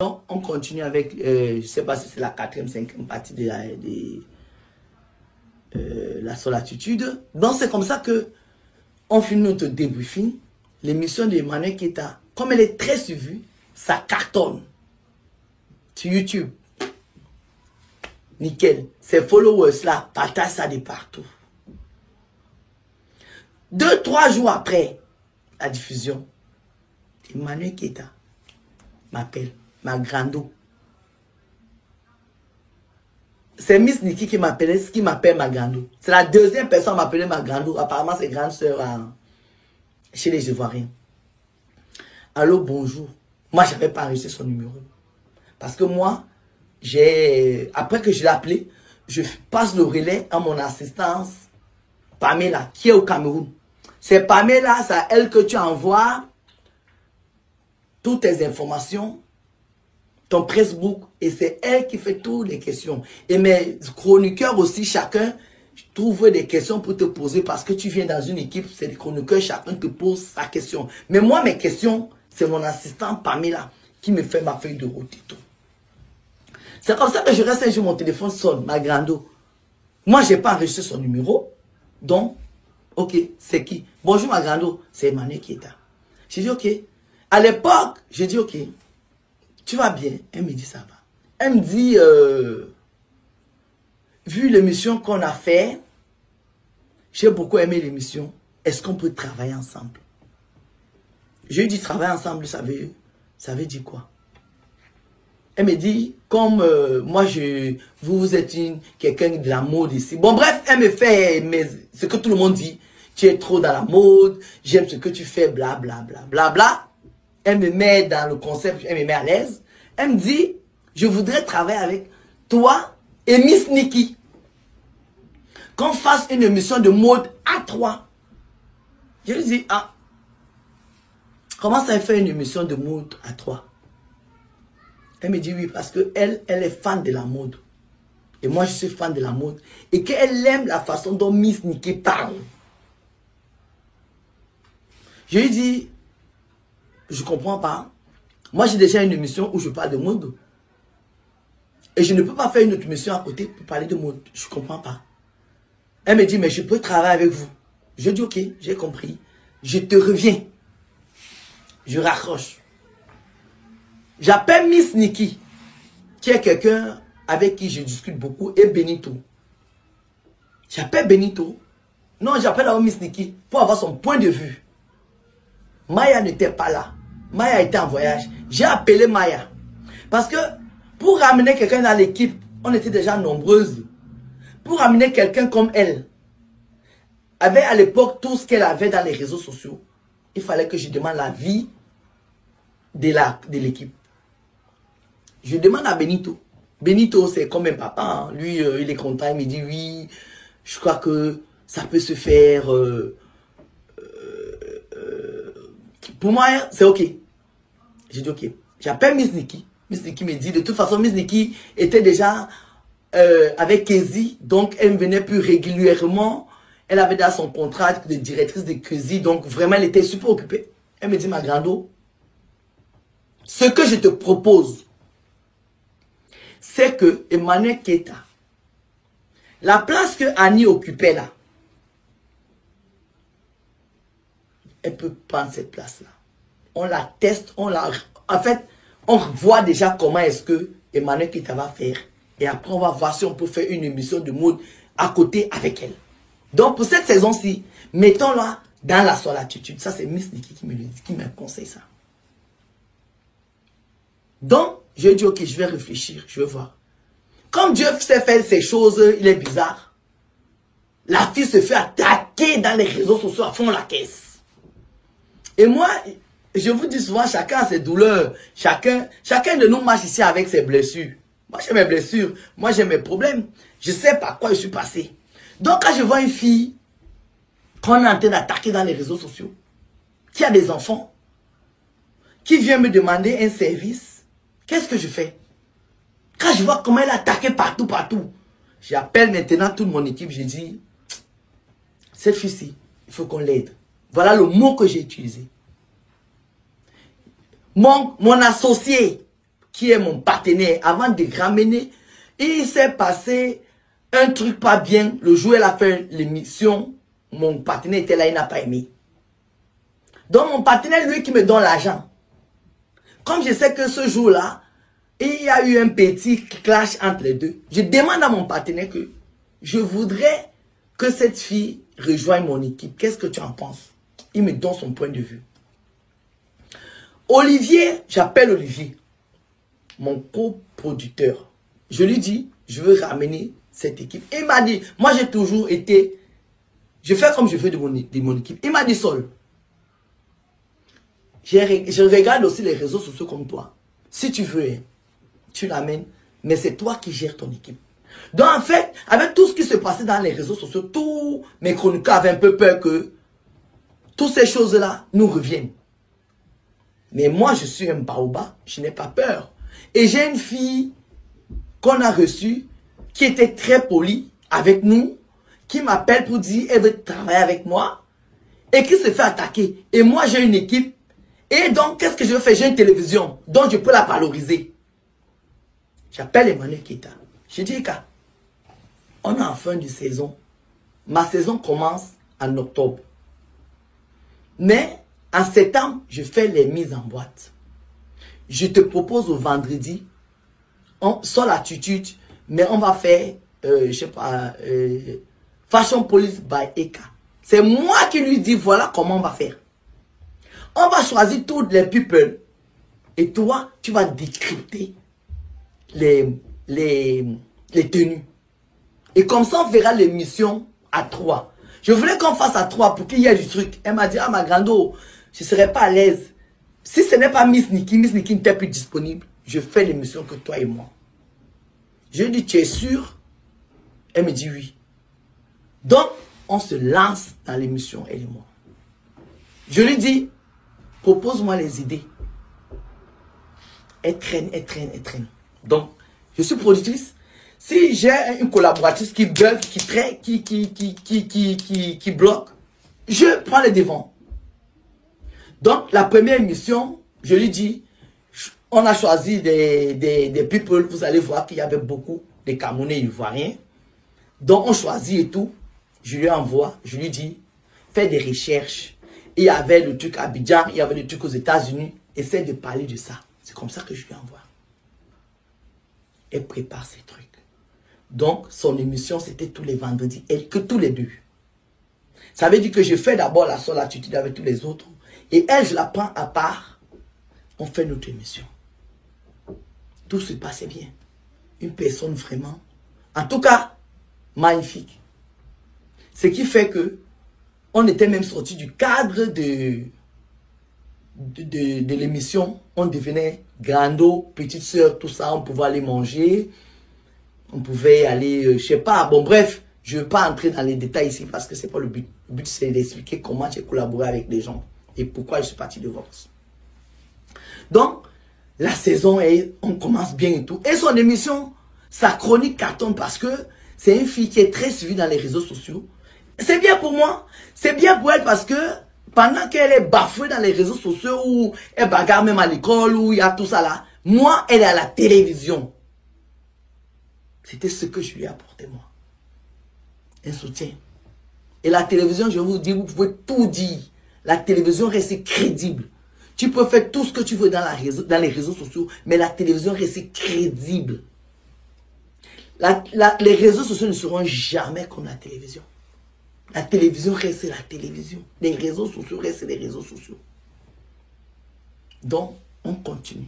Donc, on continue avec, je ne sais pas si c'est la 4e, 5e partie de la solitude. Donc, c'est comme ça que on finit notre débriefing. L'émission de Emmanuel Keita, comme elle est très suivie, ça cartonne sur YouTube. Nickel. Ces followers-là partagent ça de partout. 2-3 jours après la diffusion, Emmanuel Keita m'appelle, ma grando. C'est Miss Nikki qui m'appelait, ce qui m'appelle ma grando. C'est la 2e personne qui m'appelait ma grando. Apparemment, c'est grande sœur chez les Ivoiriens. Allô, bonjour. Moi, je n'avais pas enregistré son numéro. Parce que moi, après que je l'ai appelé, je passe le relais à mon assistance, Pamela, qui est au Cameroun. C'est Pamela, c'est à elle que tu envoies toutes tes informations, ton Facebook, et c'est elle qui fait toutes les questions. Et mes chroniqueurs aussi, chacun trouve des questions pour te poser parce que tu viens dans une équipe, c'est des chroniqueurs, chacun te pose sa question. Mais moi, mes questions, c'est mon assistant Pamela qui me fait ma feuille de route et tout. C'est comme ça que je reste un jour, mon téléphone sonne, ma grando. Moi, je n'ai pas enregistré son numéro. Donc, ok, c'est qui? Bonjour, ma grando, c'est Emmanuel Keita. J'ai dit, ok. À l'époque, j'ai dit, ok, tu vas bien? Elle me dit, ça va. Elle me dit, vu l'émission qu'on a fait, j'ai beaucoup aimé l'émission. Est-ce qu'on peut travailler ensemble? Je lui dis, travailler ensemble, ça veut dire quoi? Elle me dit, comme moi, vous êtes quelqu'un de la mode ici. Bon, bref, elle me fait ce que tout le monde dit. Tu es trop dans la mode, j'aime ce que tu fais, bla, bla, bla, bla, bla. Elle me met dans le concept, elle me met à l'aise. Elle me dit, je voudrais travailler avec toi et Miss Nikki. Qu'on fasse une émission de mode à 3. Je lui dis, ah, comment ça fait une émission de mode à 3? Elle me dit oui, parce qu'elle est fan de la mode. Et moi, je suis fan de la mode. Et qu'elle aime la façon dont Miss Nikki parle. Je lui dis, je ne comprends pas. Moi, j'ai déjà une émission où je parle de mode. Et je ne peux pas faire une autre émission à côté pour parler de mode. Je ne comprends pas. Elle me dit, mais je peux travailler avec vous. Je dis, ok, j'ai compris. Je te reviens. Je raccroche. J'appelle Miss Nikki, qui est quelqu'un avec qui je discute beaucoup, et Benito. J'appelle Benito. Non, j'appelle Miss Nikki pour avoir son point de vue. Maya n'était pas là. Maya était en voyage. J'ai appelé Maya. Parce que pour ramener quelqu'un dans l'équipe, on était déjà nombreuses. Pour ramener quelqu'un comme elle, avec à l'époque tout ce qu'elle avait dans les réseaux sociaux, il fallait que je demande l'avis de l'équipe. Je demande à Benito. Benito, c'est comme un papa. Hein. Lui, il est content. Il me dit, oui, je crois que ça peut se faire. Pour moi, c'est OK. J'ai dit, OK. J'appelle Miss Nikki. Miss Nikki me dit, de toute façon, Miss Nikki était déjà avec Kezi. Donc, elle ne venait plus régulièrement. Elle avait dans son contrat de directrice de Kezi. Donc, vraiment, elle était super occupée. Elle me dit, ma grando, ce que je te propose, c'est que Emmanuel Keita, la place que Annie occupait là, elle peut prendre cette place-là. On la teste, en fait, on voit déjà comment est-ce que Emmanuel Keita va faire. Et après, on va voir si on peut faire une émission de mode à côté avec elle. Donc, pour cette saison-ci, mettons-la dans la solitude. Ça, c'est Miss Nikki qui me conseille ça. Donc, je dis, ok, je vais réfléchir, je vais voir. Comme Dieu sait faire ces choses, il est bizarre. La fille se fait attaquer dans les réseaux sociaux à fond la caisse. Et moi, je vous dis souvent, chacun a ses douleurs. Chacun de nous marche ici avec ses blessures. Moi, j'ai mes blessures. Moi, j'ai mes problèmes. Je sais par quoi je suis passé. Donc, quand je vois une fille qu'on est en train d'attaquer dans les réseaux sociaux, qui a des enfants, qui vient me demander un service, qu'est-ce que je fais? Quand je vois comment elle a attaqué partout, j'appelle maintenant toute mon équipe, je dis, cette fille-ci, il faut qu'on l'aide. Voilà le mot que j'ai utilisé. Mon associé, qui est mon partenaire, avant de ramener, il s'est passé un truc pas bien. Le jour où elle a fait l'émission, mon partenaire était là, il n'a pas aimé. Donc mon partenaire, lui qui me donne l'argent. Comme je sais que ce jour-là, il y a eu un petit clash entre les deux, je demande à mon partenaire que je voudrais que cette fille rejoigne mon équipe. Qu'est-ce que tu en penses? Il me donne son point de vue. Olivier, j'appelle Olivier, mon coproducteur. Je lui dis, je veux ramener cette équipe. Il m'a dit, moi j'ai toujours été, je fais comme je veux de mon équipe. Il m'a dit, Sol, je regarde aussi les réseaux sociaux comme toi. Si tu veux, tu l'amènes, mais c'est toi qui gères ton équipe. Donc en fait, avec tout ce qui se passait dans les réseaux sociaux, tous mes chroniqueurs avaient un peu peur que toutes ces choses-là nous reviennent. Mais moi, je suis un baobab, je n'ai pas peur. Et j'ai une fille qu'on a reçue, qui était très polie avec nous, qui m'appelle pour dire elle veut travailler avec moi, et qui se fait attaquer. Et moi, j'ai une équipe. Et donc, qu'est-ce que je veux faire? J'ai une télévision, donc je peux la valoriser. J'appelle Emmanuel Keita. Je dis, Eka, on est en fin de saison. Ma saison commence en octobre. Mais en septembre, je fais les mises en boîte. Je te propose au vendredi, sans l'attitude, mais on va faire, je sais pas, Fashion Police by Eka. C'est moi qui lui dis, voilà comment on va faire. On va choisir toutes les people. Et toi, tu vas décrypter les tenues. Et comme ça, on verra l'émission à 3. Je voulais qu'on fasse à 3 pour qu'il y ait du truc. Elle m'a dit, ah ma grando, je ne serais pas à l'aise. Si ce n'est pas Miss Nikki n'était plus disponible, je fais l'émission que toi et moi. Je lui dis, tu es sûr? Elle me dit oui. Donc, on se lance dans l'émission, elle et moi. Je lui dis, propose-moi les idées. Elle traîne, elle traîne, elle traîne. Donc, je suis productrice. Si j'ai une collaboratrice qui bug, qui traîne, qui bloque, je prends les devants. Donc, la première émission, je lui dis, on a choisi des people, vous allez voir qu'il y avait beaucoup de Camerounais ivoiriens. Donc, on choisit et tout. Je lui envoie, je lui dis, fais des recherches. Il y avait le truc à Abidjan, il y avait le truc aux États-Unis. Essaie de parler de ça. C'est comme ça que je lui envoie. Elle prépare ses trucs. Donc, son émission, c'était tous les vendredis. Et que tous les deux. Ça veut dire que je fais d'abord la seule attitude avec tous les autres. Et elle, je la prends à part. On fait notre émission. Tout se passait bien. Une personne vraiment, en tout cas, magnifique. Ce qui fait que on était même sorti du cadre de l'émission. On devenait grando, petite soeur, tout ça. On pouvait aller manger. On pouvait aller, je sais pas. Bon, bref, je ne veux pas entrer dans les détails ici parce que ce n'est pas le but. Le but, c'est d'expliquer comment j'ai collaboré avec les gens et pourquoi je suis parti de Vox. Donc, la saison, on commence bien et tout. Et son émission, sa chronique cartonne parce que c'est une fille qui est très suivie dans les réseaux sociaux. C'est bien pour moi. C'est bien pour elle parce que pendant qu'elle est bafouée dans les réseaux sociaux ou elle bagarre même à l'école ou il y a tout ça là, moi, elle est à la télévision. C'était ce que je lui ai apporté, moi. Un soutien. Et la télévision, je vous dis, vous pouvez tout dire. La télévision reste crédible. Tu peux faire tout ce que tu veux dans les réseaux sociaux, mais la télévision reste crédible. Les réseaux sociaux ne seront jamais comme la télévision. La télévision reste la télévision. Les réseaux sociaux restent les réseaux sociaux. Donc, on continue.